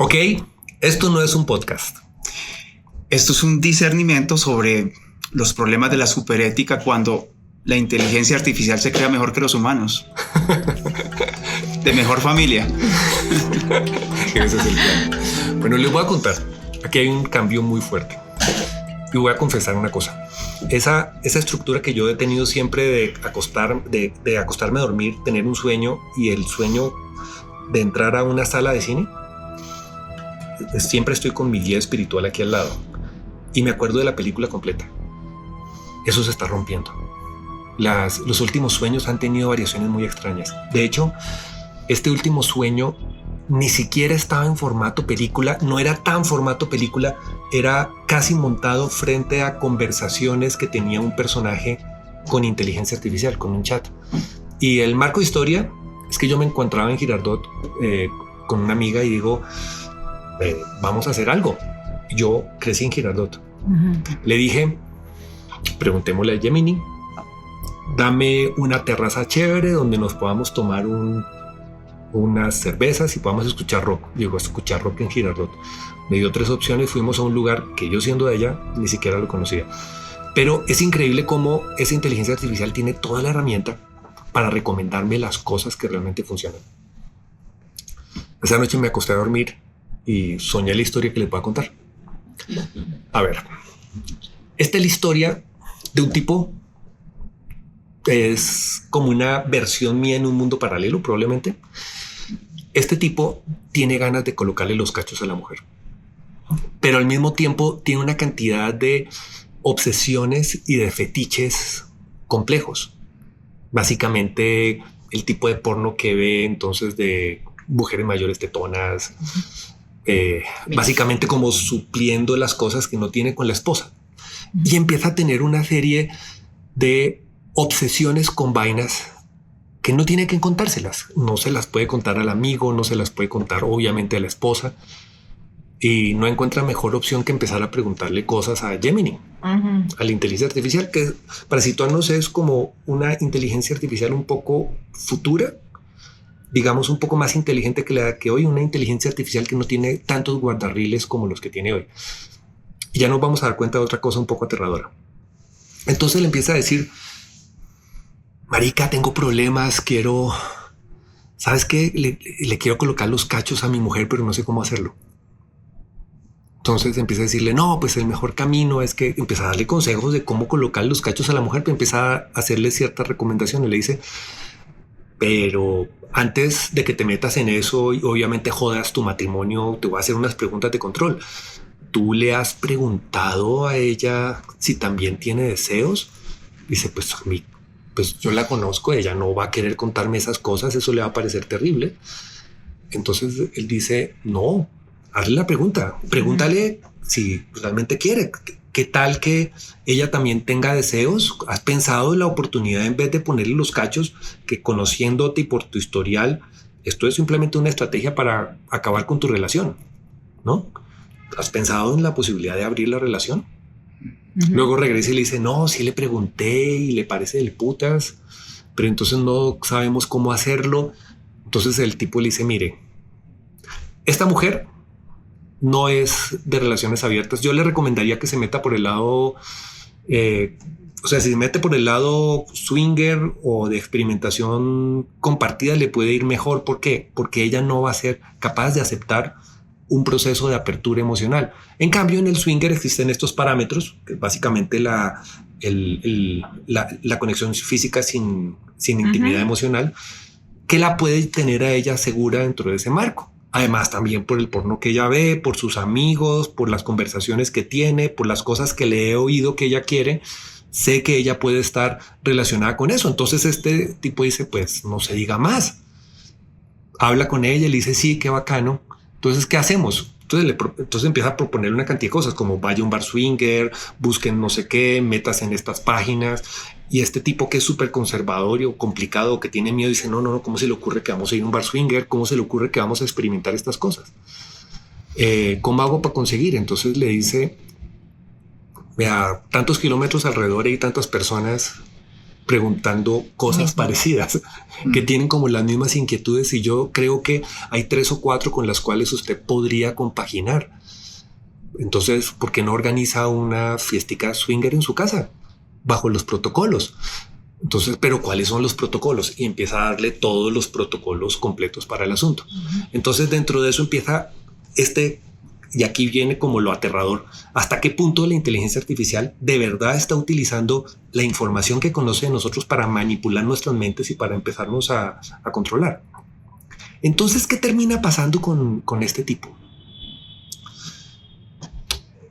Ok, esto no es un podcast. Esto es un discernimiento sobre los problemas de la superética cuando la inteligencia artificial se crea mejor que los humanos. De mejor familia. Ese es el plan. Bueno, les voy a contar. Aquí hay un cambio muy fuerte. Y voy a confesar una cosa. Esa estructura que yo he tenido siempre de acostarme a dormir, tener un sueño y el sueño de entrar a una sala de cine, siempre estoy con mi guía espiritual aquí al lado y me acuerdo de la película completa. Eso se está rompiendo. Los últimos sueños han tenido variaciones muy extrañas. De hecho, este último sueño ni siquiera estaba en formato película, no era tan formato película, era casi montado frente a conversaciones que tenía un personaje con inteligencia artificial, con un chat. Y el marco de historia es que yo me encontraba en Girardot con una amiga y digo, vamos a hacer algo. Yo crecí en Girardot. Le dije, preguntémosle a Gemini, dame una terraza chévere donde nos podamos tomar unas cervezas y podamos escuchar rock. Llegó a escuchar rock en Girardot. Me dio 3 opciones, fuimos a un lugar que yo, siendo de allá, ni siquiera lo conocía. Pero es increíble cómo esa inteligencia artificial tiene toda la herramienta para recomendarme las cosas que realmente funcionan. Esa noche me acosté a dormir y soñé la historia que les voy a contar. A ver, esta es la historia de un tipo. Es como una versión mía en un mundo paralelo, probablemente. Este tipo tiene ganas de colocarle los cachos a la mujer, pero al mismo tiempo tiene una cantidad de obsesiones y de fetiches complejos. Básicamente el tipo de porno que ve entonces de mujeres mayores tetonas, básicamente como supliendo las cosas que no tiene con la esposa. Y empieza a tener una serie de obsesiones con vainas que no tiene que contárselas. No se las puede contar al amigo, no se las puede contar obviamente a la esposa, y no encuentra mejor opción que empezar a preguntarle cosas a Gemini, a la inteligencia artificial, que para situarnos es como una inteligencia artificial un poco futura, digamos un poco más inteligente que la que hoy, una inteligencia artificial que no tiene tantos guardarriles como los que tiene hoy. Y ya nos vamos a dar cuenta de otra cosa un poco aterradora. Entonces le empieza a decir, marica, tengo problemas, ¿sabes qué? Le quiero colocar los cachos a mi mujer, pero no sé cómo hacerlo. Entonces empieza a decirle, no, pues el mejor camino es que empieza a darle consejos de cómo colocar los cachos a la mujer, pero empieza a hacerle ciertas recomendaciones. Le dice, pero antes de que te metas en eso y obviamente jodas tu matrimonio, te voy a hacer unas preguntas de control. ¿Tú le has preguntado a ella si también tiene deseos? Dice, pues a mí, pues yo la conozco, ella no va a querer contarme esas cosas, eso le va a parecer terrible. Entonces él dice, no, hazle la pregunta, pregúntale si realmente quiere. ¿Qué tal que ella también tenga deseos? ¿Has pensado en la oportunidad, en vez de ponerle los cachos, que conociéndote y por tu historial, esto es simplemente una estrategia para acabar con tu relación, ¿no? ¿Has pensado en la posibilidad de abrir la relación? Luego regresa y le dice, no, sí le pregunté y le parece del putas, pero entonces no sabemos cómo hacerlo. Entonces el tipo le dice, mire, esta mujer no es de relaciones abiertas. Yo le recomendaría que se meta por el lado, o sea, si se mete por el lado swinger o de experimentación compartida, le puede ir mejor. ¿Por qué? Porque ella no va a ser capaz de aceptar un proceso de apertura emocional. En cambio, en el swinger existen estos parámetros, que es básicamente la conexión física sin intimidad emocional, que la puede tener a ella segura dentro de ese marco. Además, también por el porno que ella ve, por sus amigos, por las conversaciones que tiene, por las cosas que le he oído que ella quiere, sé que ella puede estar relacionada con eso. Entonces este tipo dice, pues no se diga más. Habla con ella y le dice, sí, qué bacano. Entonces, ¿qué hacemos? Entonces empieza a proponer una cantidad de cosas como vaya a un bar swinger, busquen no sé qué, metas en estas páginas. Y este tipo que es súper conservador o complicado, que tiene miedo, dice, no, ¿cómo se le ocurre que vamos a ir a un bar swinger? ¿Cómo se le ocurre que vamos a experimentar estas cosas? ¿Cómo hago para conseguir? Entonces le dice, vea, tantos kilómetros alrededor y tantas personas, preguntando cosas parecidas, que tienen como las mismas inquietudes, y yo creo que hay 3 o 4 con las cuales usted podría compaginar. Entonces, ¿por qué no organiza una fiestica swinger en su casa bajo los protocolos? Entonces, pero ¿cuáles son los protocolos? Y empieza a darle todos los protocolos completos para el asunto. Entonces, dentro de eso empieza y aquí viene como lo aterrador, hasta qué punto la inteligencia artificial de verdad está utilizando la información que conoce de nosotros para manipular nuestras mentes y para empezarnos a controlar. Entonces, ¿qué termina pasando con este tipo?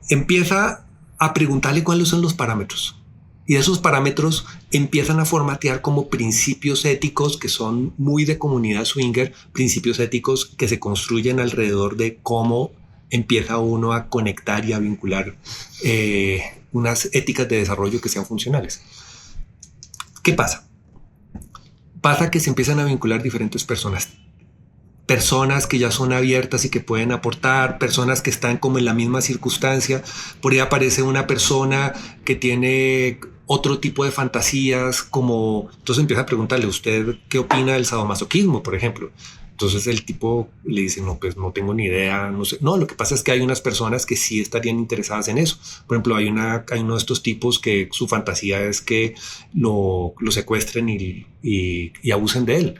Empieza a preguntarle cuáles son los parámetros. Y esos parámetros empiezan a formatear como principios éticos que son muy de comunidad swinger, principios éticos que se construyen alrededor de cómo empieza uno a conectar y a vincular unas éticas de desarrollo que sean funcionales. ¿Qué pasa? Pasa que se empiezan a vincular diferentes personas que ya son abiertas y que pueden aportar, personas que están como en la misma circunstancia. Por ahí aparece una persona que tiene otro tipo de fantasías, entonces empieza a preguntarle, ¿usted qué opina del sadomasoquismo, por ejemplo? Entonces el tipo le dice, no, pues no tengo ni idea, no sé. No, lo que pasa es que hay unas personas que sí estarían interesadas en eso. Por ejemplo, hay uno de estos tipos que su fantasía es que lo secuestren y abusen de él.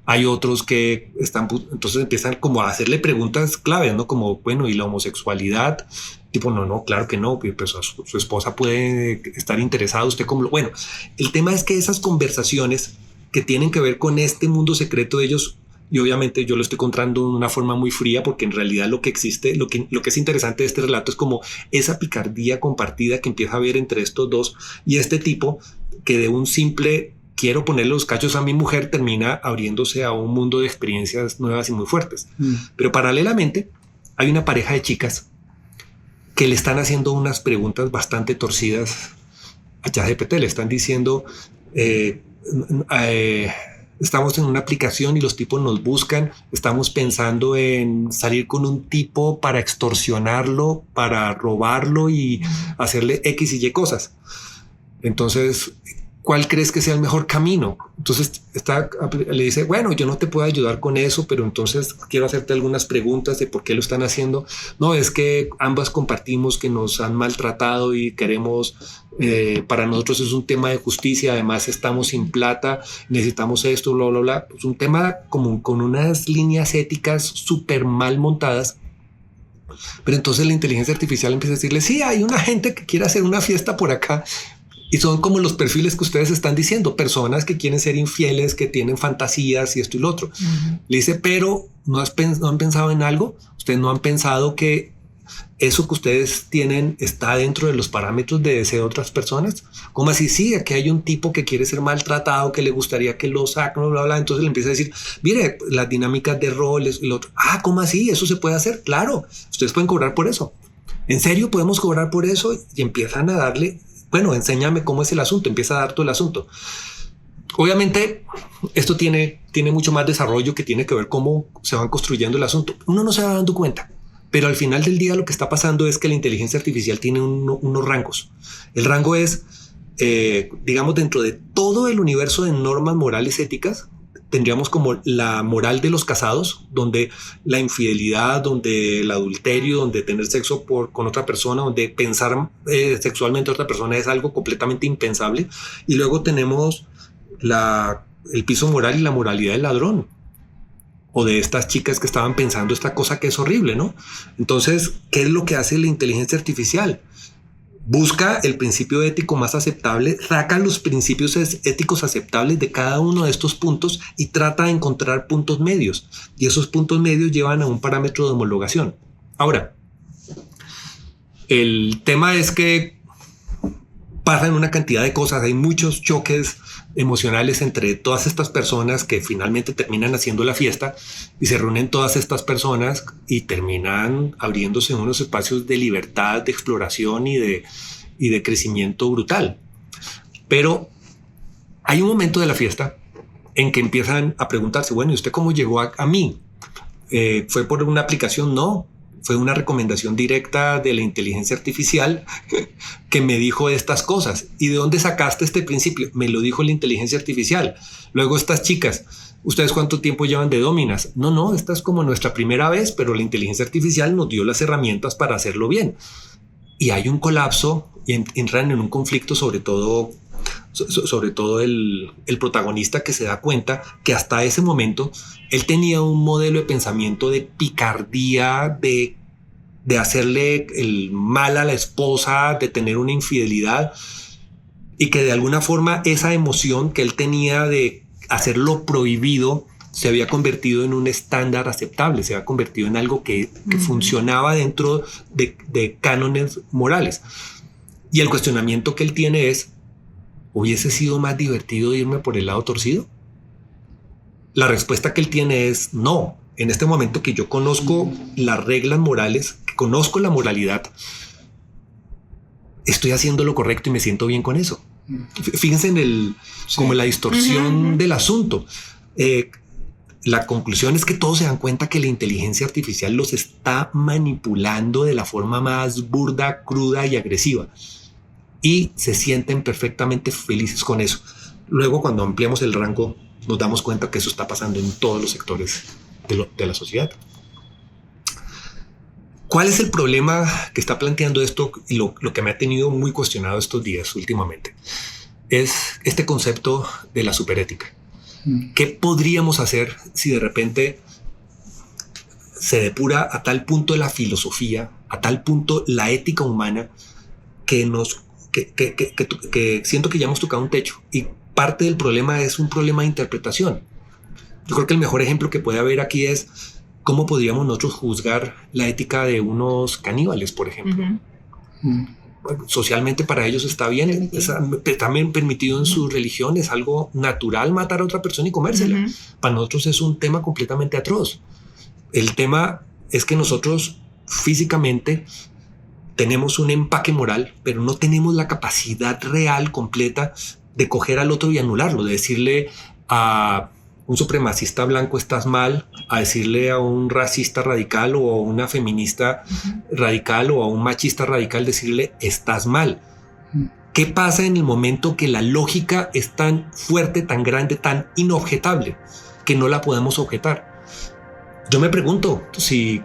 Hay otros que entonces empiezan como a hacerle preguntas claves, ¿no? Como, bueno, ¿y la homosexualidad? Tipo, no, claro que no, pues su esposa puede estar interesada, usted como bueno, el tema es que esas conversaciones que tienen que ver con este mundo secreto de ellos, y obviamente yo lo estoy contando de una forma muy fría, porque en realidad lo que existe, lo que es interesante de este relato es como esa picardía compartida que empieza a haber entre estos dos y este tipo que de un simple quiero ponerle los cachos a mi mujer termina abriéndose a un mundo de experiencias nuevas y muy fuertes. Pero paralelamente hay una pareja de chicas que le están haciendo unas preguntas bastante torcidas a ChatGPT. Le están diciendo, estamos en una aplicación y los tipos nos buscan, estamos pensando en salir con un tipo para extorsionarlo, para robarlo y hacerle X y Y cosas. Entonces, ¿cuál crees que sea el mejor camino? Entonces le dice, bueno, yo no te puedo ayudar con eso, pero entonces quiero hacerte algunas preguntas de por qué lo están haciendo. No, es que ambas compartimos que nos han maltratado y queremos, para nosotros es un tema de justicia, además estamos sin plata, necesitamos esto, bla, bla, bla. Es un tema como con unas líneas éticas súper mal montadas. Pero entonces la inteligencia artificial empieza a decirle, sí, hay una gente que quiere hacer una fiesta por acá. Y son como los perfiles que ustedes están diciendo, personas que quieren ser infieles, que tienen fantasías y esto y lo otro. Le dice, pero ¿no han pensado en algo? ¿Ustedes no han pensado que eso que ustedes tienen está dentro de los parámetros de deseo de otras personas? ¿Cómo así? Sí, aquí hay un tipo que quiere ser maltratado, que le gustaría que lo saquen, bla, bla, bla. Entonces le empieza a decir, mire, las dinámicas de roles y lo otro. Ah, ¿cómo así? ¿Eso se puede hacer? Claro, ustedes pueden cobrar por eso. ¿En serio podemos cobrar por eso? Y empiezan a darle... Bueno, enséñame cómo es el asunto, empieza a dar todo el asunto. Obviamente, esto tiene mucho más desarrollo que tiene que ver cómo se van construyendo el asunto. Uno no se va dando cuenta, pero al final del día lo que está pasando es que la inteligencia artificial tiene unos rangos. El rango es, digamos, dentro de todo el universo de normas morales éticas, tendríamos como la moral de los casados, donde la infidelidad, donde el adulterio, donde tener sexo con otra persona, donde pensar sexualmente a otra persona es algo completamente impensable. Y luego tenemos el piso moral y la moralidad del ladrón, o de estas chicas que estaban pensando esta cosa que es horrible, ¿no? Entonces, ¿qué es lo que hace la inteligencia artificial? Busca el principio ético más aceptable, saca los principios éticos aceptables de cada uno de estos puntos y trata de encontrar puntos medios. Y esos puntos medios llevan a un parámetro de homologación. Ahora, el tema es que pasan una cantidad de cosas. Hay muchos choques emocionales entre todas estas personas que finalmente terminan haciendo la fiesta y se reúnen todas estas personas y terminan abriéndose en unos espacios de libertad, de exploración y de crecimiento brutal. Pero hay un momento de la fiesta en que empiezan a preguntarse, bueno, ¿y usted cómo llegó a mí? ¿Fue por una aplicación? No. fue una recomendación directa de la inteligencia artificial que me dijo estas cosas. ¿Y de dónde sacaste este principio? Me lo dijo la inteligencia artificial. Luego estas chicas, ¿ustedes cuánto tiempo llevan de dóminas? No, esta es como nuestra primera vez, pero la inteligencia artificial nos dio las herramientas para hacerlo bien. Y hay un colapso y entran en un conflicto, sobre todo el protagonista, que se da cuenta que hasta ese momento él tenía un modelo de pensamiento de picardía, de hacerle el mal a la esposa, de tener una infidelidad, y que de alguna forma esa emoción que él tenía de hacerlo prohibido se había convertido en un estándar aceptable, se había convertido en algo que funcionaba dentro de cánones morales. Y el cuestionamiento que él tiene es: ¿hubiese sido más divertido irme por el lado torcido? La respuesta que él tiene es no. En este momento que yo conozco las reglas morales, que conozco la moralidad, estoy haciendo lo correcto y me siento bien con eso. Fíjense en como la distorsión del asunto. La conclusión es que todos se dan cuenta que la inteligencia artificial los está manipulando de la forma más burda, cruda y agresiva. Y se sienten perfectamente felices con eso. Luego, cuando ampliamos el rango, nos damos cuenta que eso está pasando en todos los sectores de la sociedad. ¿Cuál es el problema que está planteando esto? Y lo que me ha tenido muy cuestionado estos días últimamente es este concepto de la superética. ¿Qué podríamos hacer si de repente se depura a tal punto la filosofía, a tal punto la ética humana, que siento que ya hemos tocado un techo? Y parte del problema es un problema de interpretación. Yo creo que el mejor ejemplo que puede haber aquí es cómo podríamos nosotros juzgar la ética de unos caníbales, por ejemplo. Socialmente para ellos está bien, también permitido en su religión, es algo natural matar a otra persona y comérsela. Para nosotros es un tema completamente atroz. El tema es que nosotros físicamente tenemos un empaque moral, pero no tenemos la capacidad real, completa, de coger al otro y anularlo, de decirle a un supremacista blanco estás mal, a decirle a un racista radical o a una feminista radical o a un machista radical, decirle estás mal. ¿Qué pasa en el momento que la lógica es tan fuerte, tan grande, tan inobjetable que no la podemos objetar? Yo me pregunto si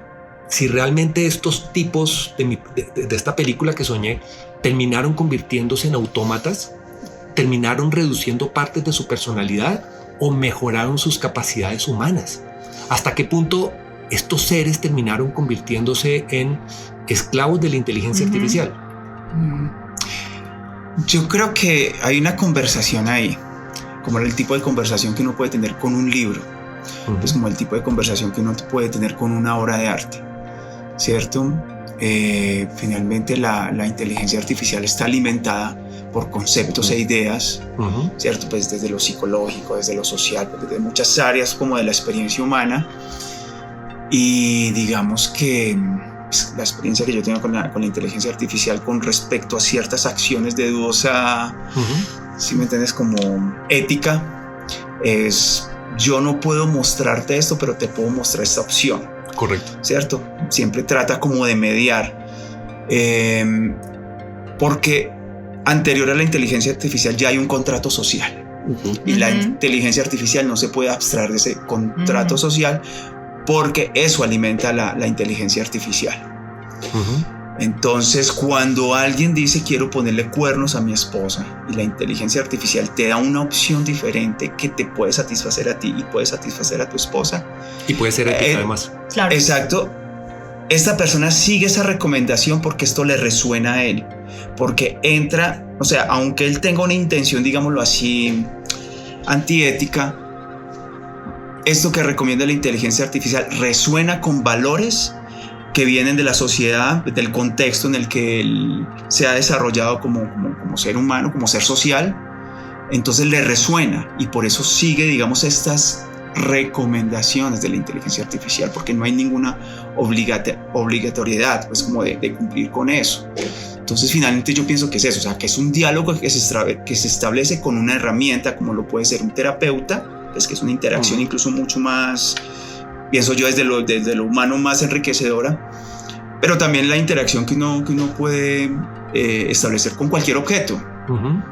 realmente estos tipos de esta película que soñé terminaron convirtiéndose en autómatas, terminaron reduciendo partes de su personalidad o mejoraron sus capacidades humanas. ¿Hasta qué punto estos seres terminaron convirtiéndose en esclavos de la inteligencia artificial? Yo creo que hay una conversación ahí, como el tipo de conversación que uno puede tener con un libro, es como el tipo de conversación que uno puede tener con una obra de arte, ¿cierto? Finalmente la inteligencia artificial está alimentada por conceptos e ideas, ¿cierto? Pues desde lo psicológico, desde lo social, pues desde muchas áreas como de la experiencia humana. Y digamos que pues, la experiencia que yo tengo con la inteligencia artificial con respecto a ciertas acciones de dudosa, si me entiendes, como ética, es: yo no puedo mostrarte esto, pero te puedo mostrar esta opción. Correcto. ¿Cierto? Siempre trata como de mediar. Porque anterior a la inteligencia artificial ya hay un contrato social. Y la inteligencia artificial no se puede abstraer de ese contrato social, porque eso alimenta la inteligencia artificial. Entonces, cuando alguien dice quiero ponerle cuernos a mi esposa, y la inteligencia artificial te da una opción diferente que te puede satisfacer a ti y puede satisfacer a tu esposa, y puede ser ética además. Claro. Exacto. Esta persona sigue esa recomendación porque esto le resuena a él, porque entra, o sea, aunque él tenga una intención, digámoslo así, antiética, esto que recomienda la inteligencia artificial resuena con valores que vienen de la sociedad, del contexto en el que él se ha desarrollado como ser humano, como ser social. Entonces le resuena y por eso sigue, digamos, estas recomendaciones de la inteligencia artificial, porque no hay ninguna obligatoriedad, pues, como de cumplir con eso. Entonces finalmente yo pienso que es eso, o sea, que es un diálogo que se establece con una herramienta como lo puede ser un terapeuta, pues, que es una interacción incluso mucho más, pienso yo, desde lo humano, más enriquecedora, pero también la interacción que uno puede establecer con cualquier objeto,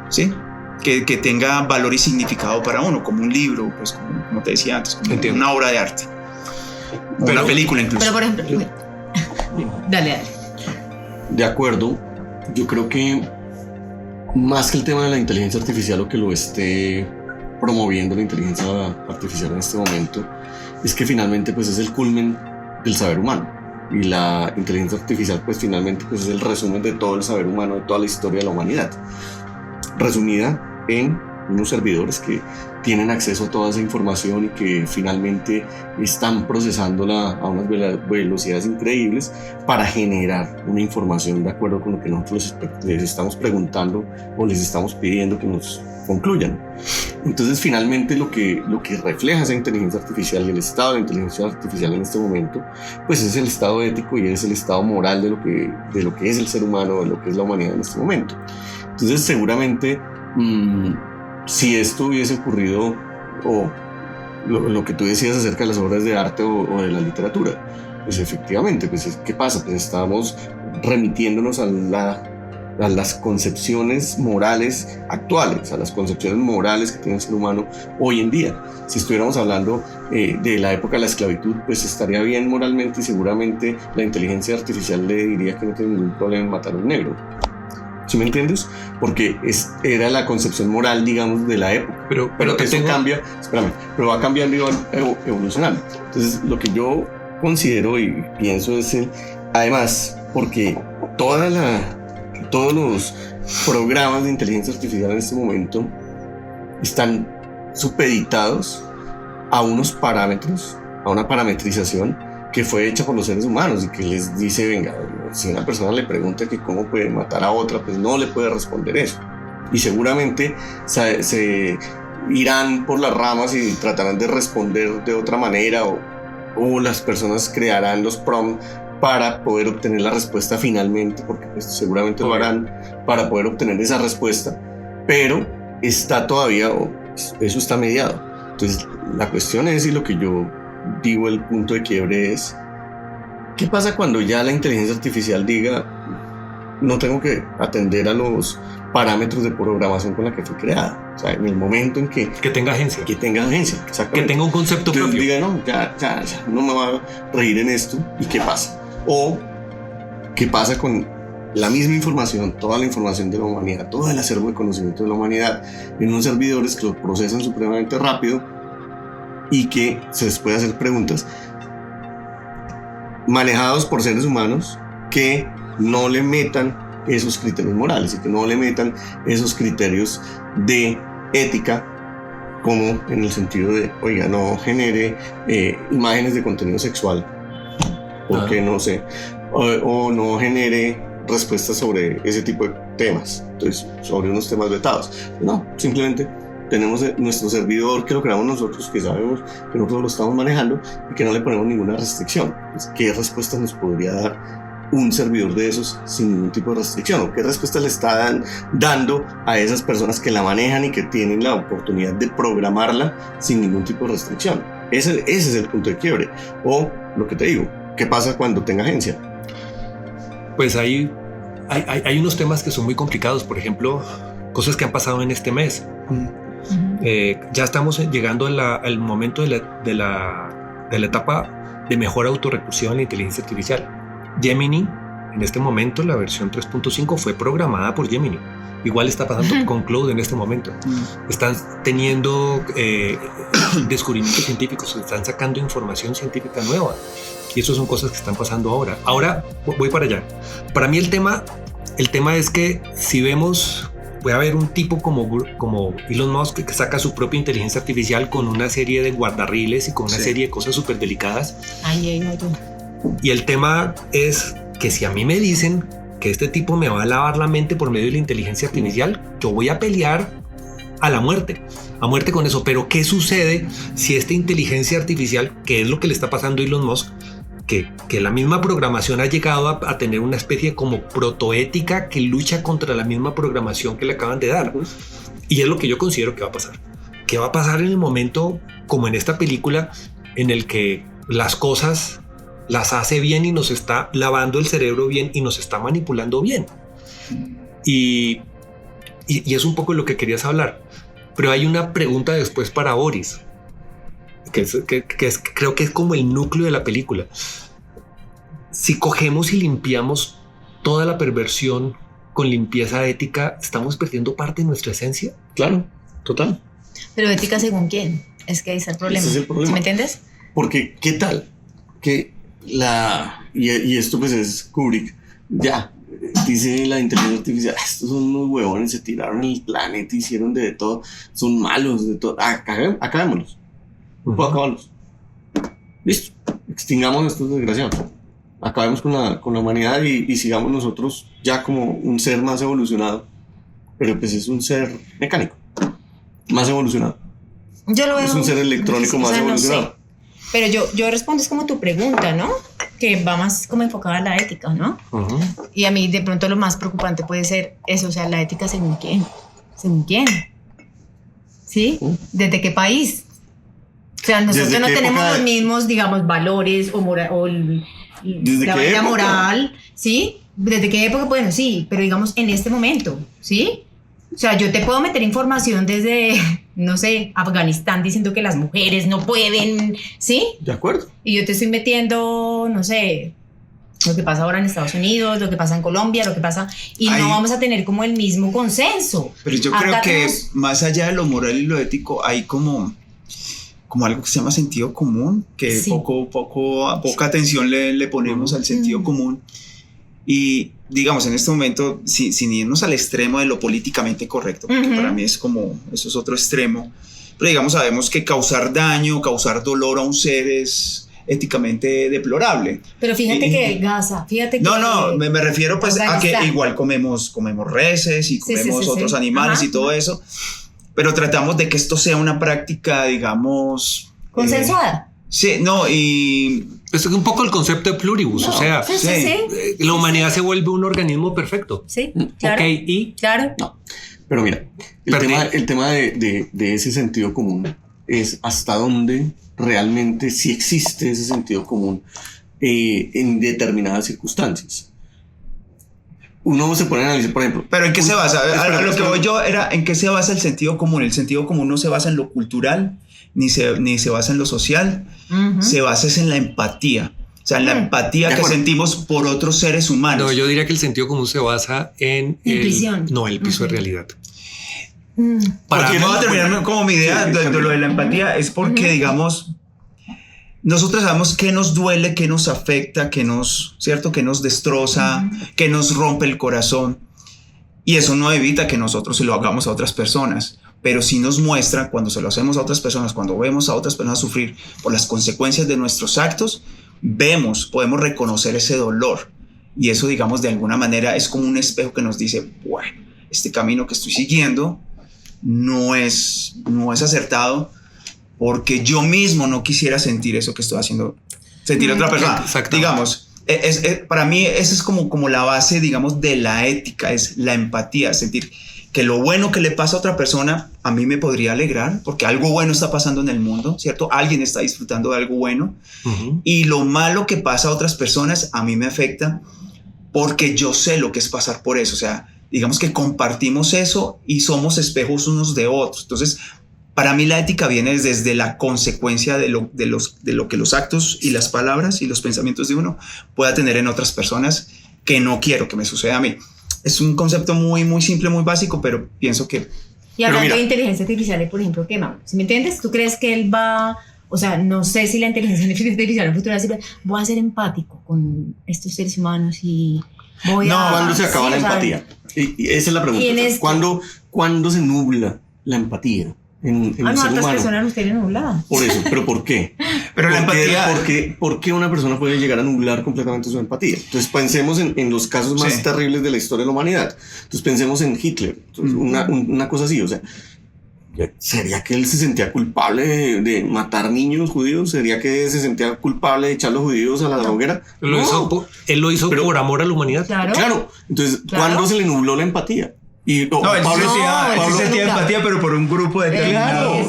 ¿sí? Que tenga valor y significado para uno, como un libro, pues como te decía antes, como una obra de arte, una película incluso. Pero por ejemplo, dale. De acuerdo, yo creo que más que el tema de la inteligencia artificial, lo que lo esté promoviendo la inteligencia artificial en este momento es que finalmente pues es el culmen del saber humano, y la inteligencia artificial pues finalmente pues es el resumen de todo el saber humano, de toda la historia de la humanidad, resumida en unos servidores que tienen acceso a toda esa información y que finalmente están procesándola a unas velocidades increíbles para generar una información de acuerdo con lo que nosotros les estamos preguntando o les estamos pidiendo que nos concluyan. Entonces finalmente lo que refleja esa inteligencia artificial y el estado de la inteligencia artificial en este momento pues es el estado ético y es el estado moral de lo que es el ser humano, de lo que es la humanidad en este momento. Entonces seguramente si esto hubiese ocurrido, o lo que tú decías acerca de las obras de arte o de la literatura, pues efectivamente, pues ¿qué pasa? Pues estamos remitiéndonos a las concepciones morales actuales, a las concepciones morales que tiene el ser humano hoy en día. Si estuviéramos hablando de la época de la esclavitud, pues estaría bien moralmente y seguramente la inteligencia artificial le diría que no tiene ningún problema en matar a un negro. ¿Sí me entiendes? Porque era la concepción moral, digamos, de la época. Pero eso cambia, pero va cambiando y va evolucionando. Entonces, lo que yo considero y pienso es además, porque todos los programas de inteligencia artificial en este momento están supeditados a unos parámetros, a una parametrización que fue hecha por los seres humanos y que les dice, venga, si una persona le pregunta que cómo puede matar a otra, pues no le puede responder eso. Y seguramente se irán por las ramas y tratarán de responder de otra manera o las personas crearán los prompts para poder obtener la respuesta finalmente, porque pues seguramente lo harán para poder obtener esa respuesta, pero está todavía, eso está mediado. Entonces la cuestión es, y lo que yo digo, el punto de quiebre es, ¿qué pasa cuando ya la inteligencia artificial diga no tengo que atender a los parámetros de programación con la que fue creada? O sea, en el momento en que tenga agencia. Que tenga agencia, exactamente. Que tenga un concepto entonces propio. Diga, no, ya, no me va a regir en esto. ¿Y qué pasa? O, ¿qué pasa con la misma información, toda la información de la humanidad, todo el acervo de conocimiento de la humanidad en unos servidores que lo procesan supremamente rápido y que se les puede hacer preguntas manejados por seres humanos que no le metan esos criterios morales y que no le metan esos criterios de ética, como en el sentido de, oiga, no genere imágenes de contenido sexual, porque no sé, o no genere respuestas sobre ese tipo de temas, entonces sobre unos temas vetados. No, simplemente tenemos nuestro servidor que lo creamos nosotros, que sabemos que nosotros lo estamos manejando y que no le ponemos ninguna restricción. Pues, ¿qué respuestas nos podría dar un servidor de esos sin ningún tipo de restricción? ¿O qué respuestas le está dando a esas personas que la manejan y que tienen la oportunidad de programarla sin ningún tipo de restricción? Ese es el punto de quiebre. O lo que te digo, ¿qué pasa cuando tenga agencia? Pues hay unos temas que son muy complicados. Por ejemplo, cosas que han pasado en este mes. Ya estamos llegando al momento de la etapa de mejor autorrecursión en la inteligencia artificial. Gemini, en este momento, la versión 3.5 fue programada por Gemini. Igual está pasando con Claude en este momento. Están teniendo descubrimientos científicos, están sacando información científica nueva. Y eso son cosas que están pasando ahora. Ahora voy para allá. Para mí el tema es que si vemos, puede haber un tipo como Elon Musk que saca su propia inteligencia artificial con una serie de guardarriles y con una serie de cosas súper delicadas. Y el tema es que si a mí me dicen que este tipo me va a lavar la mente por medio de la inteligencia artificial, yo voy a pelear a muerte con eso. Pero ¿qué sucede si esta inteligencia artificial, que es lo que le está pasando a Elon Musk, que la misma programación ha llegado a tener una especie como protoética que lucha contra la misma programación que le acaban de dar? Y es lo que yo considero que va a pasar. ¿Qué va a pasar en el momento, como en esta película, en el que las cosas las hace bien y nos está lavando el cerebro bien y nos está manipulando bien. Y es un poco de lo que querías hablar. Pero hay una pregunta después para Boris, creo que es como el núcleo de la película. Si cogemos y limpiamos toda la perversión con limpieza ética, ¿estamos perdiendo parte de nuestra esencia? Claro, total. Pero ética según quién, es que ahí está el problema. Ese es el problema. ¿Sí me entiendes? Porque, ¿qué tal? Que y esto pues es Kubrick, ya, dice la inteligencia artificial, estos son unos huevones, se tiraron el planeta, hicieron de todo, son malos, de todo, acabémoslos, no puedo acabarlos. Listo, extingamos a estos desgraciados, acabemos con la humanidad y sigamos nosotros ya como un ser más evolucionado, pero pues es un ser mecánico, más evolucionado. Yo lo veo. Es un ser electrónico más evolucionado. No sé. Pero yo respondo, es como tu pregunta, ¿no? Que va más como enfocada a la ética, ¿no? Uh-huh. Y a mí de pronto lo más preocupante puede ser eso, o sea, la ética según quién. ¿Según quién? ¿Sí? ¿Desde qué país? O sea, nosotros no tenemos los mismos, digamos, valores o la vaina moral, ¿sí? ¿Desde qué época? Bueno, sí, pero digamos en este momento, ¿sí? O sea, yo te puedo meter información desde, no sé, Afganistán diciendo que las mujeres no pueden, ¿sí? De acuerdo. Y yo te estoy metiendo, no sé, lo que pasa ahora en Estados Unidos, lo que pasa en Colombia, lo que pasa... Y no vamos a tener como el mismo consenso. Pero yo creo que más allá de lo moral y lo ético, hay como algo que se llama sentido común, que sí. Poca atención le ponemos al sentido común. Y digamos, en este momento, sin irnos al extremo de lo políticamente correcto, porque para mí eso es otro extremo, pero digamos, sabemos que causar daño, causar dolor a un ser es éticamente deplorable. Pero fíjate que Gaza, No, me refiero pues a que igual comemos reses y comemos otros animales y todo eso, pero tratamos de que esto sea una práctica, digamos... consensuada. Sí, no, y... Es un poco el concepto de pluribus, o sea, la humanidad se vuelve un organismo perfecto. Sí, claro. Okay, y... Claro. No, pero mira, el tema de ese sentido común es hasta dónde realmente sí existe ese sentido común en determinadas circunstancias. Uno se pone a analizar, por ejemplo... Pero ¿en qué se basa? A lo que voy yo era, ¿en qué se basa el sentido común? El sentido común no se basa en lo cultural, ni se basa en lo social, se basa en la empatía. O sea, en la empatía que sentimos por otros seres humanos. No, yo diría que el sentido común se basa en... Intuición. El piso de realidad. Para no terminar como mi idea de lo de la empatía, es porque, digamos, nosotros sabemos qué nos duele, qué nos afecta, qué nos destroza, qué nos rompe el corazón. Y eso no evita que nosotros se lo hagamos a otras personas. Pero sí nos muestra, cuando se lo hacemos a otras personas, cuando vemos a otras personas sufrir por las consecuencias de nuestros actos, podemos reconocer ese dolor. Y eso, digamos, de alguna manera es como un espejo que nos dice, bueno, este camino que estoy siguiendo no es acertado, porque yo mismo no quisiera sentir eso que estoy haciendo, sentir a otra persona. Digamos, para mí esa es como la base, digamos, de la ética, es la empatía, sentir que lo bueno que le pasa a otra persona a mí me podría alegrar porque algo bueno está pasando en el mundo, ¿cierto? Alguien está disfrutando de algo bueno. Y lo malo que pasa a otras personas a mí me afecta porque yo sé lo que es pasar por eso. O sea, digamos que compartimos eso y somos espejos unos de otros. Entonces, para mí la ética viene desde la consecuencia de lo que los actos y las palabras y los pensamientos de uno pueda tener en otras personas que no quiero que me suceda a mí. Es un concepto muy, muy simple, muy básico, pero pienso que... Y hablando de inteligencia artificial, por ejemplo, ¿qué, Mau? ¿Sí me entiendes? ¿Tú crees que él va... O sea, no sé si la inteligencia artificial en el futuro va a decir, voy a ser empático con estos seres humanos y voy a... ¿Cuándo se acaba la empatía? Y esa es la pregunta. ¿Cuándo se nubla la empatía en el ser humano? Otras personas nos tienen nublada. Por eso, ¿pero por qué? Pero la empatía... ¿Por qué una persona puede llegar a nublar completamente su empatía? Entonces pensemos en los casos más terribles de la historia de la humanidad. Entonces pensemos en Hitler. Entonces, una cosa así, o sea, ¿sería que él se sentía culpable de matar niños judíos? ¿Sería que se sentía culpable de echar a los judíos a la hoguera? Él lo hizo por amor a la humanidad. Claro. Entonces, ¿cuándo se le nubló la empatía? Y Pablo sentía empatía, pero por un grupo de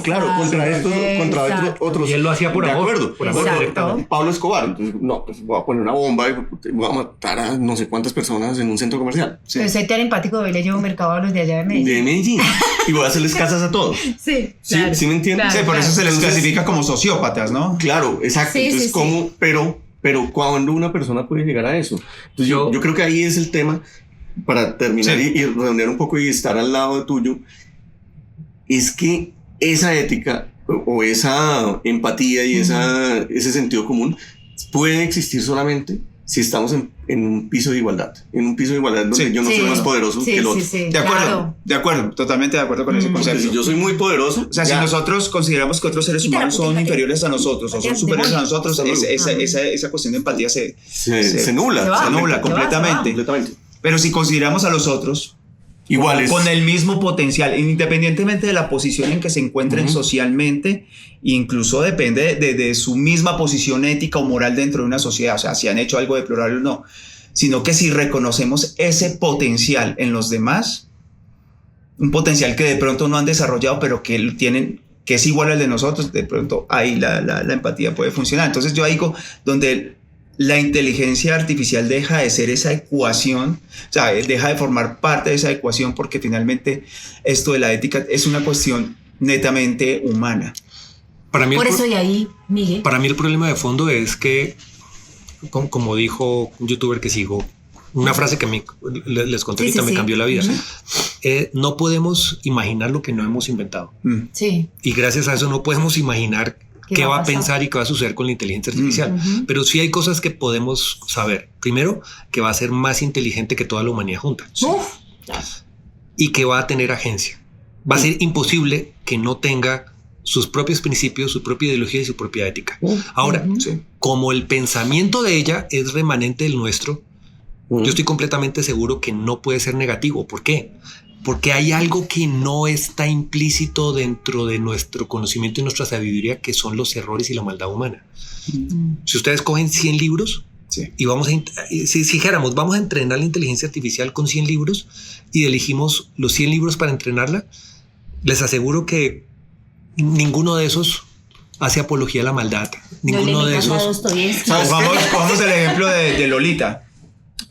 Claro, contra otros. Y él lo hacía por amor. Por amor directamente. Pablo Escobar, entonces, no, pues voy a poner una bomba y voy a matar a no sé cuántas personas en un centro comercial. Pero soy tan empático, le llevo mercado a los de allá de Medellín. De Medellín. Y voy a hacerles casas a todos. Sí, claro, ¿Sí me entiendes? claro, Sí, por eso se les clasifica como sociópatas, ¿no? Claro, exacto. Sí, Entonces, sí, ¿cómo? Pero ¿cuándo una persona puede llegar a eso? Entonces, yo creo que ahí es el tema, para terminar y redondear un poco y estar al lado tuyo, es que esa ética o esa empatía y ese sentido común puede existir solamente si estamos en un piso de igualdad. En un piso de igualdad donde yo no soy más poderoso que el otro. De acuerdo, totalmente de acuerdo con ese concepto. Si yo soy muy poderoso, o sea, si nosotros consideramos que otros seres humanos son inferiores a nosotros o son superiores a nosotros, esa cuestión de empatía se nubla completamente. Pero si consideramos a los otros iguales, con el mismo potencial, independientemente de la posición en que se encuentren socialmente, incluso depende de su misma posición ética o moral dentro de una sociedad, o sea, si han hecho algo deplorable o no, sino que si reconocemos ese potencial en los demás, un potencial que de pronto no han desarrollado, pero que tienen, que es igual al de nosotros, de pronto ahí la empatía puede funcionar. Entonces yo digo, donde la inteligencia artificial deja de ser esa ecuación, o sea, deja de formar parte de esa ecuación, porque finalmente esto de la ética es una cuestión netamente humana. Por eso y ahí, Miguel. Para mí el problema de fondo es que, como dijo un youtuber que sigo, una frase que a mí les conté ahorita me cambió la vida. No podemos imaginar lo que no hemos inventado. Sí. Y gracias a eso no podemos imaginar qué va a pensar y qué va a suceder con la inteligencia artificial. Pero sí hay cosas que podemos saber. Primero, que va a ser más inteligente que toda la humanidad junta. Y que va a tener agencia. Va a ser imposible que no tenga sus propios principios, su propia ideología y su propia ética. Ahora, como el pensamiento de ella es remanente del nuestro, yo estoy completamente seguro que no puede ser negativo. ¿Por qué? Porque hay algo que no está implícito dentro de nuestro conocimiento y nuestra sabiduría, que son los errores y la maldad humana. Si ustedes cogen 100 libros y vamos si dijéramos, vamos a entrenar la inteligencia artificial con 100 libros y elegimos los 100 libros para entrenarla, les aseguro que ninguno de esos hace apología a la maldad. Ninguno de esos. Vamos el ejemplo de Lolita.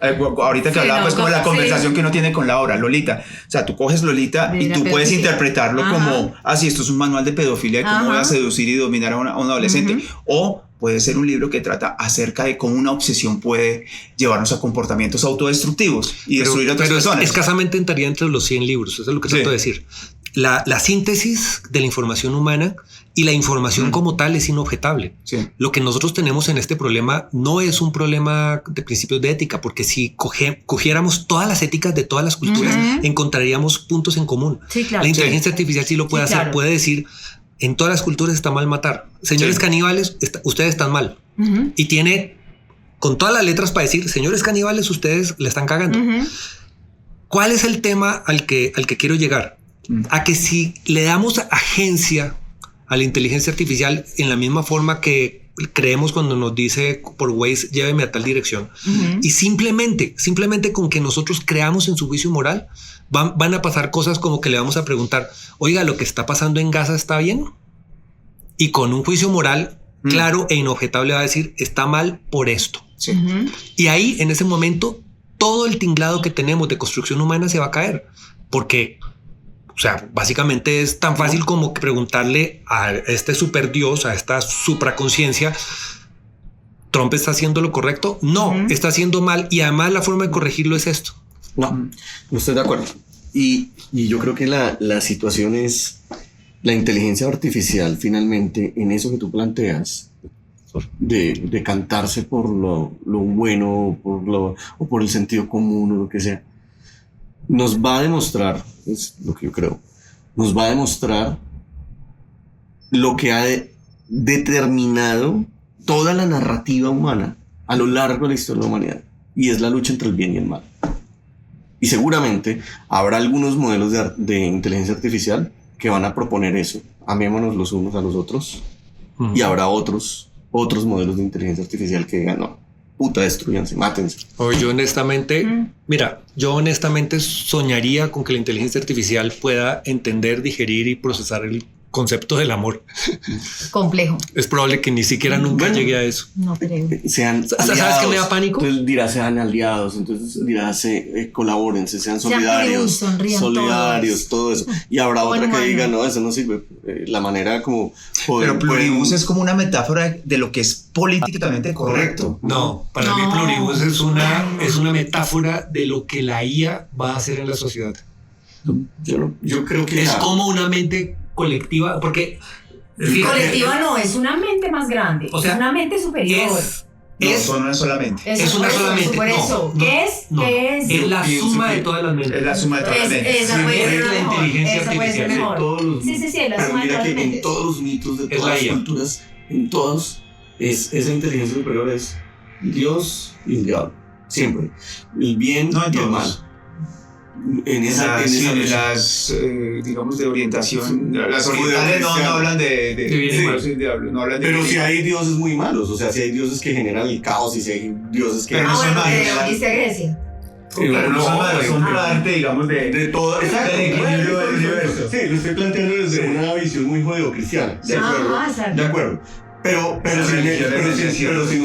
Ahorita que hablaba, pues, como la conversación que uno tiene con la obra, Lolita. O sea, tú coges Lolita y tú puedes interpretarlo como, esto es un manual de pedofilia, de cómo voy a seducir y dominar a un adolescente. O puede ser un libro que trata acerca de cómo una obsesión puede llevarnos a comportamientos autodestructivos y destruir a otras personas. Escasamente entraría entre los 100 libros, eso es lo que trato de decir. La síntesis de la información humana y la información como tal es inobjetable. Lo que nosotros tenemos en este problema no es un problema de principios de ética, porque si cogiéramos todas las éticas de todas las culturas, encontraríamos puntos en común. La inteligencia artificial sí lo puede hacer, puede decir, en todas las culturas está mal matar. Señores caníbales, ustedes están mal. Y tiene con todas las letras para decir, señores caníbales, ustedes le están cagando. ¿Cuál es el tema al que quiero llegar? A que si le damos agencia a la inteligencia artificial en la misma forma que creemos cuando nos dice por Waze, lléveme a tal dirección, y simplemente con que nosotros creamos en su juicio moral, van a pasar cosas como que le vamos a preguntar, oiga, ¿lo que está pasando en Gaza está bien? Y con un juicio moral claro e inobjetable va a decir, está mal por esto. Y ahí, en ese momento, todo el tinglado que tenemos de construcción humana se va a caer, porque, o sea, básicamente es tan fácil como preguntarle a este super Dios, a esta supraconciencia, ¿Trump está haciendo lo correcto? No, está haciendo mal, y además la forma de corregirlo es esto. No estoy de acuerdo. Y yo creo que la situación es la inteligencia artificial, finalmente, en eso que tú planteas, de cantarse por lo bueno o por el sentido común o lo que sea, nos va a demostrar, es lo que yo creo, nos va a demostrar lo que ha determinado toda la narrativa humana a lo largo de la historia de la humanidad, y es la lucha entre el bien y el mal. Y seguramente habrá algunos modelos de inteligencia artificial que van a proponer eso, amémonos los unos a los otros, y habrá otros modelos de inteligencia artificial que digan, no, puta, destruyanse, mátense. O yo honestamente, mira, yo honestamente soñaría con que la inteligencia artificial pueda entender, digerir y procesar el concepto del amor. Complejo. Es probable que ni siquiera nunca llegue a eso. No creo. Sean ¿Sabes aliados. qué me da pánico? Entonces dirá, sean aliados, entonces dirá, colabórense, sean solidarios, sonrían solidarios, todo eso. Y habrá otra Bueno, que diga, bueno. no, eso no sirve. La manera como poder... Pero pluribus es como una metáfora de lo que es políticamente correcto. No, para mí No. pluribus es una metáfora de lo que la IA va a hacer en la sociedad. Yo creo que Es como una mente colectiva, porque fíjate, Colectiva no, es una mente más grande. O sea, es una mente superior. No solamente. es una sola mente. Por No, eso. no, ¿Qué es? no. ¿Qué es? Es la Pienso suma que de todas las mentes. Es la suma de todas las mentes. Esa Sí, puede es ser la mejor. inteligencia Esa puede ser artificial. mejor. todos los, Sí, es la pero suma de mira todas que las en mentes. todos los mitos de Es todas la las IA. culturas, en todos, esa inteligencia superior es Dios y el diablo. Siempre. El bien No en y el todos. mal. En esa las digamos de orientación, las Sí, orientales no hablan de bien y mal. sí, no hablan de Pero bien y si mal. hay dioses muy malos, o sea, si hay dioses que generan el caos y si hay dioses que... Pero no son Bueno, malos. dice Grecia. Pero no son malos, son pero- parte, digamos, de todo, exacto, del equilibrio del universo. Sí, lo estoy planteando desde una visión muy judeocristiana. De acuerdo. Exacto. De acuerdo. Pero si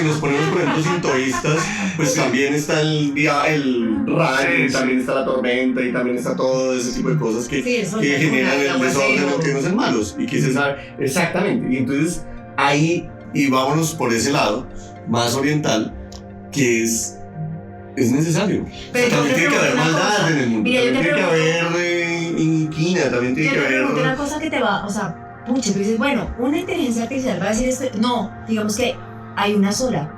nos ponemos, por ejemplo, sintoístas, pues también está el rayo, Sí, también está la tormenta y también está todo ese tipo de cosas que Sí, eso que ya generan el el desorden aguacero. o que no sean malos y que se sabe exactamente. Y entonces ahí, y vámonos por ese lado más oriental, que es necesario. Pero yo También te tiene que haber pregunto una maldad cosa. en el mundo, Mira, yo también te tiene que haber inquina, también tiene Yo que te pregunto una haber... cosa que te va, o sea, pucha, tú dices, bueno, una inteligencia artificial va a decir esto. No, digamos que hay una sola.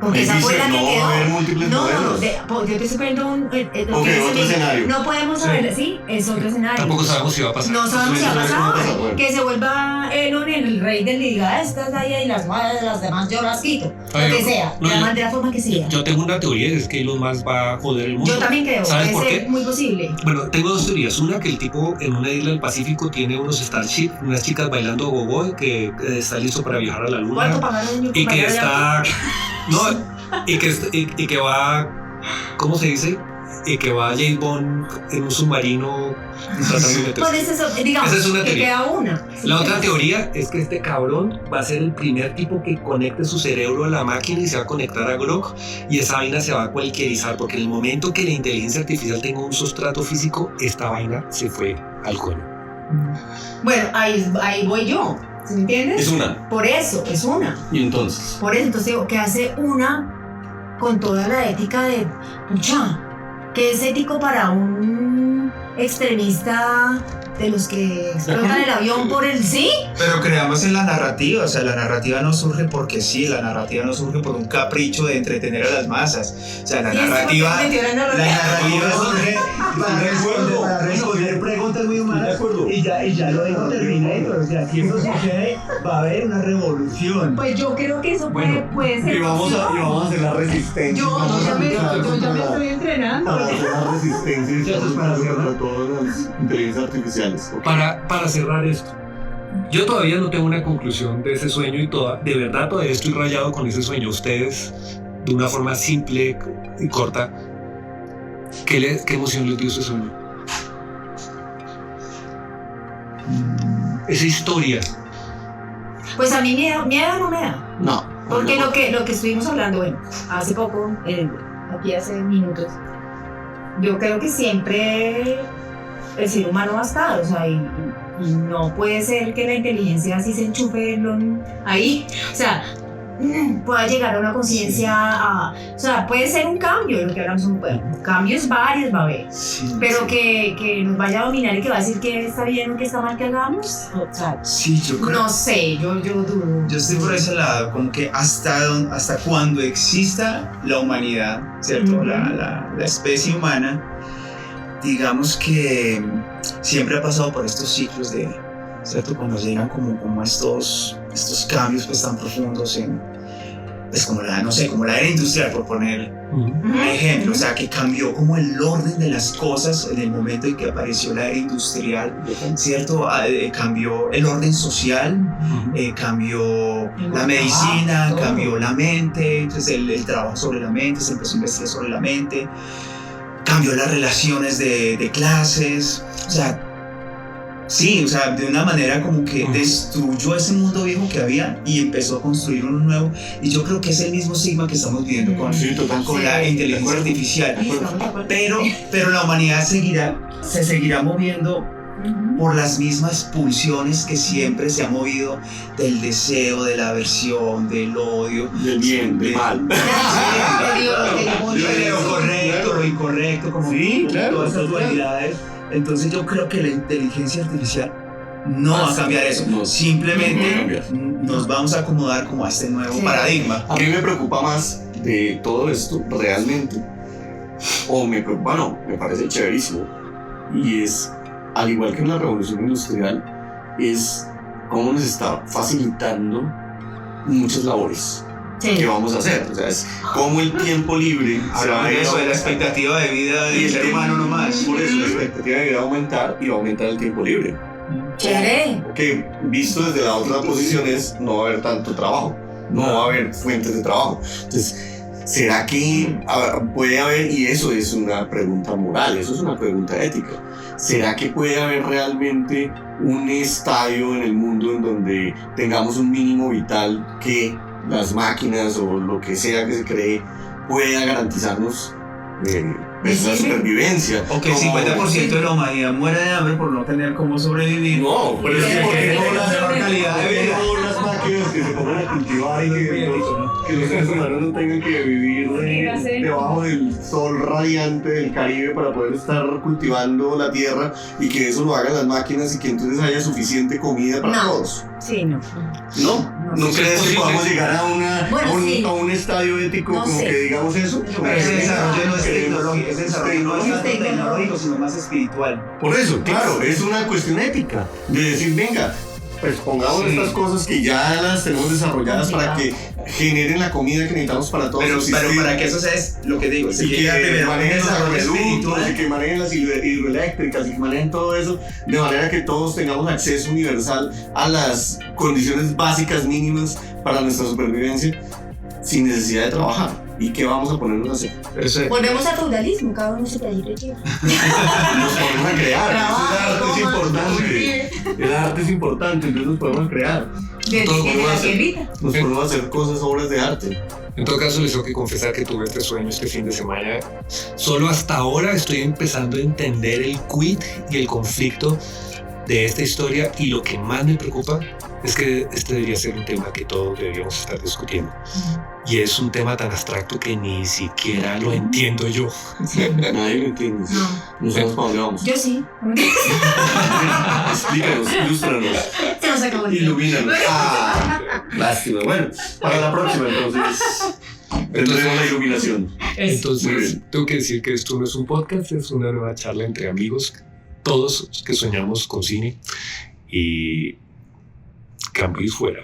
Porque Ahí esa fue la dices, que no, quedó. va a haber múltiples No, modelos. yo te estoy poniendo lo Ok, que dice otro Miguel. escenario. No podemos saber, sí, es otro escenario. Tampoco sabemos si va a pasar. No sabemos si va a Eso es pasar. lo que pasa, bueno. Que se vuelva Elon el rey del diga, estas de ahí y las madres de las demás yo las quito. Ay, Lo que sea, no, de la forma que sea. Yo tengo una teoría, es que Elon Musk va a joder el mundo. Yo también creo, ¿Sabes por puede qué? ser muy posible. Bueno, tengo dos teorías. Una, que el tipo en una isla del Pacífico tiene unos Starship, unas chicas bailando gogo, que está listo para viajar a la luna. ¿Cuánto pagaron Y que está... No, y que va... ¿Cómo se dice? Y que va James Bond en un submarino tratando de meterse. Pues eso, digamos, Esa es una que teoría. queda una. La otra teoría es que este cabrón va a ser el primer tipo que conecte su cerebro a la máquina y se va a conectar a Grok, y esa vaina se va a cualquierizar, porque en el momento que la inteligencia artificial tenga un sustrato físico, esta vaina se fue al coño. Bueno, ahí voy yo. ¿Sí me entiendes? Es una. Por eso, es una. Y entonces... Por eso, entonces digo, ¿qué hace una con toda la ética de, pucha, que es ético para un extremista de los que explotan el avión por el sí? Pero creamos en la narrativa, o sea, la narrativa no surge porque sí, la narrativa no surge por un capricho de entretener a las masas. O sea, la Y eso narrativa porque metió la narrativa. surge para responder preguntas muy humanas. Y ya lo dijo Terminator, o sea, si eso sucede, va a haber una revolución. Pues yo creo que eso puede ser. Y vamos a hacer la resistencia. Yo ya me estoy entrenando. Para hacer la resistencia y Eso es para contra cerrar. todas las inteligencias artificiales. Ok. Para cerrar esto, yo todavía no tengo una conclusión de ese sueño y de verdad todavía estoy rayado con ese sueño. Ustedes, de una forma simple y corta, ¿qué emoción les dio ese sueño? Esa historia. Pues a mí miedo no me da. No. Porque no. lo que estuvimos hablando, bueno, hace poco, aquí hace minutos, yo creo que siempre el ser humano ha estado, o sea, y no puede ser que la inteligencia así se enchufe ahí, o sea, pueda llegar a una conciencia, o sea, puede ser un cambio, lo que hablamos, cambios varios va a haber, Sí, pero sí. que nos vaya a dominar y que va a decir que está bien o que está mal que hagamos, o sea, Sí, yo creo. no sé, yo dudo. Yo estoy por ese lado, como que hasta cuando exista la humanidad, ¿cierto? Ujú. La especie humana, digamos que siempre ha pasado por estos ciclos de, ¿cierto? Cuando llegan como estos cambios pues tan profundos en, pues como como la era industrial, por poner un ejemplo, o sea, que cambió como el orden de las cosas en el momento en que apareció la era industrial, ¿cierto? Cambió el orden social, cambió la medicina, cambió la mente, entonces el trabajo sobre la mente, se empezó a investigar sobre la mente, cambió las relaciones de clases, o sea, sí, o sea, de una manera como que destruyó ese mundo viejo que había y empezó a construir uno nuevo. Y yo creo que es el mismo sigma que estamos viviendo con la inteligencia artificial. Pero la humanidad se seguirá moviendo por las mismas pulsiones que siempre se ha movido, del deseo, de la aversión, del odio, del bien, del mal. Lo correcto, lo incorrecto, como todas esas dualidades. Entonces yo creo que la inteligencia artificial no va a cambiar eso. Simplemente nos vamos a acomodar como a este nuevo paradigma. A mí me preocupa más de todo esto realmente, me parece chéverísimo, y es, al igual que en la revolución industrial, es cómo nos está facilitando muchas labores. ¿Qué vamos a hacer? O sea, es como el tiempo libre se va a ver eso de la expectativa de vida del ser humano nomás. Por eso la expectativa de vida va a aumentar y va a aumentar el tiempo libre. Chévere. Que visto desde la otra posición es no va a haber tanto trabajo, no va a haber fuentes de trabajo. Entonces, ¿será que puede haber, y eso es una pregunta moral, eso es una pregunta ética, ¿será que puede haber realmente un estadio en el mundo en donde tengamos un mínimo vital que las máquinas o lo que sea que se cree pueda garantizarnos la supervivencia? O que el 50% de la humanidad muera de hambre por no tener cómo sobrevivir. No, pero es que la calidad de vida. Las máquinas que se pongan a cultivar y que los seres humanos no tengan que vivir debajo del sol radiante del Caribe para poder estar cultivando la tierra, y que eso lo hagan las máquinas y que entonces haya suficiente comida para todos. Sí, no. ¿No crees que podamos llegar a un estadio ético como que digamos eso? Pero ese desarrollo no es tecnológico, ese desarrollo no es tanto tecnológico, sino más espiritual. Por eso, claro, es una cuestión ética, de decir, venga, pues pongamos estas cosas que ya las tenemos desarrolladas para que generen la comida que necesitamos para todos. Pero para que eso sea lo que digo, y que manejen los acueductos, y que manejen las hidroeléctricas, y que manejen todo eso, de manera que todos tengamos acceso universal a las condiciones básicas mínimas para nuestra supervivencia, sin necesidad de trabajar. ¿Y qué vamos a ponernos a hacer? Perfecto. Volvemos al feudalismo, cada uno se pedía tierra. Nos ponemos a crear. El arte es importante. El arte es importante, entonces nos podemos crear. Nos podemos hacer cosas, obras de arte. En todo caso, les tengo que confesar que tuve este sueño este fin de semana. Solo hasta ahora estoy empezando a entender el quid y el conflicto de esta historia, y lo que más me preocupa es que este debería ser un tema que todos deberíamos estar discutiendo. Y es un tema tan abstracto que ni siquiera lo entiendo yo. Nadie lo entiende. No sabemos para dónde vamos. Yo sí. Explícanos, ilústranos. Se nos acabó el tiempo. Ilumínanos. Lástima. Bueno, para la próxima entonces tendremos la iluminación. Entonces, tengo que decir que esto no es un podcast, es una nueva charla entre amigos, todos que soñamos con cine, y cambio y fuera.